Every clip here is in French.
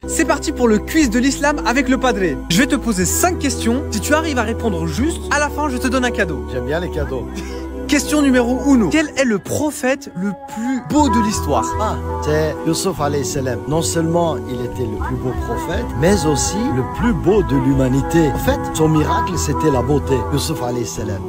C'est parti pour le quiz de l'islam avec le padré. Je vais te poser 5 questions. Si tu arrives à répondre juste, à la fin, je te donne un cadeau. J'aime bien les cadeaux. Question numéro 1. Quel est le prophète le plus beau de l'histoire? C'est Yusuf alayhi salam. Non seulement il était le plus beau prophète, mais aussi le plus beau de l'humanité. En fait, son miracle, c'était la beauté. Yusuf alayhi salam.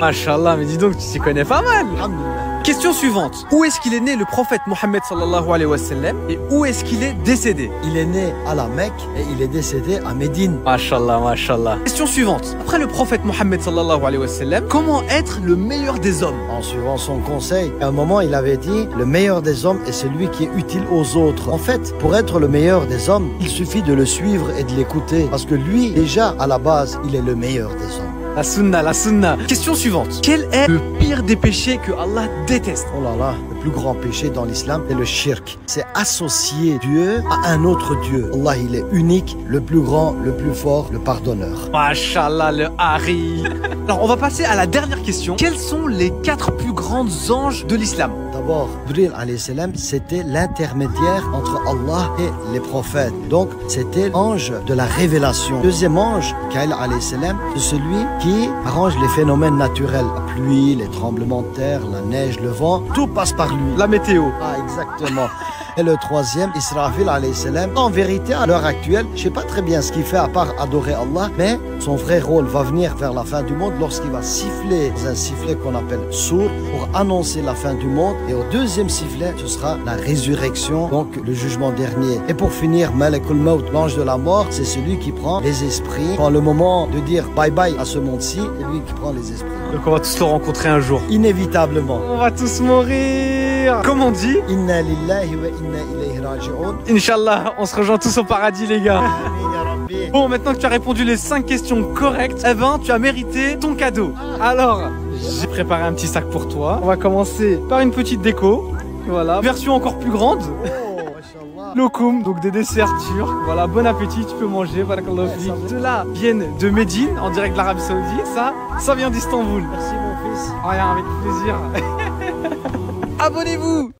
Mashallah, mais dis donc, tu t'y connais pas mal. Alhamdulillah. Question suivante. Où est-ce qu'il est né le prophète Mohammed sallallahu alayhi wa sallam et où est-ce qu'il est décédé? Il est né à la Mecque et il est décédé à Médine. Mashallah, mashallah. Question suivante. Après le prophète Mohammed sallallahu alayhi wa sallam, comment être le meilleur des hommes? En suivant son conseil, à un moment il avait dit le meilleur des hommes est celui qui est utile aux autres. En fait, pour être le meilleur des hommes, il suffit de le suivre et de l'écouter. Parce que lui, déjà, à la base, il est le meilleur des hommes. La sunna, la sunna. Question suivante. Quel est le pire des péchés que Allah déteste? Oh là là, le plus grand péché dans l'islam, c'est le shirk. C'est associer Dieu à un autre Dieu. Allah, il est unique, le plus grand, le plus fort, le pardonneur. Mashallah, le Hari. Alors, on va passer à la dernière question. Quels sont les 4 plus grands anges de l'islam? D'abord, Jibril alayhi salam, c'était l'intermédiaire entre Allah et les prophètes. Donc, c'était l'ange de la révélation. Deuxième ange, Mikaël alayhi salam, c'est celui qui arrange les phénomènes naturels. La pluie, les tremblements de terre, la neige, le vent, tout passe par lui. La météo. Ah, exactement. Et le troisième, Israfil alayhi salam. En vérité, à l'heure actuelle, je sais pas très bien ce qu'il fait à part adorer Allah, mais son vrai rôle va venir vers la fin du monde lorsqu'il va siffler un sifflet qu'on appelle sourd pour annoncer la fin du monde. Et au deuxième sifflet, ce sera la résurrection, donc le jugement dernier. Et pour finir, Malakul Maut, l'ange de la mort, c'est celui qui prend les esprits. Quand le moment de dire bye bye à ce monde-ci, c'est lui qui prend les esprits. Donc on va tous le rencontrer un jour. Inévitablement. On va tous mourir. Comme on dit, Inna lillahi wa inna ilayhi raji'un. Inch'Allah, on se rejoint tous au paradis les gars. Amin ya Rabbi. Bon, maintenant que tu as répondu les 5 questions correctes, eh ben, tu as mérité ton cadeau. Alors, j'ai préparé un petit sac pour toi. On va commencer par une petite déco. Voilà, version encore plus grande. Oh, mashallah. Lokoum, donc des desserts turcs. Voilà, bon appétit, tu peux manger. Barakallahu fik. Ceux-là viennent de Médine, en direct de l'Arabie Saoudite. Ça vient d'Istanbul. Merci mon fils. Rien, avec plaisir. Abonnez-vous.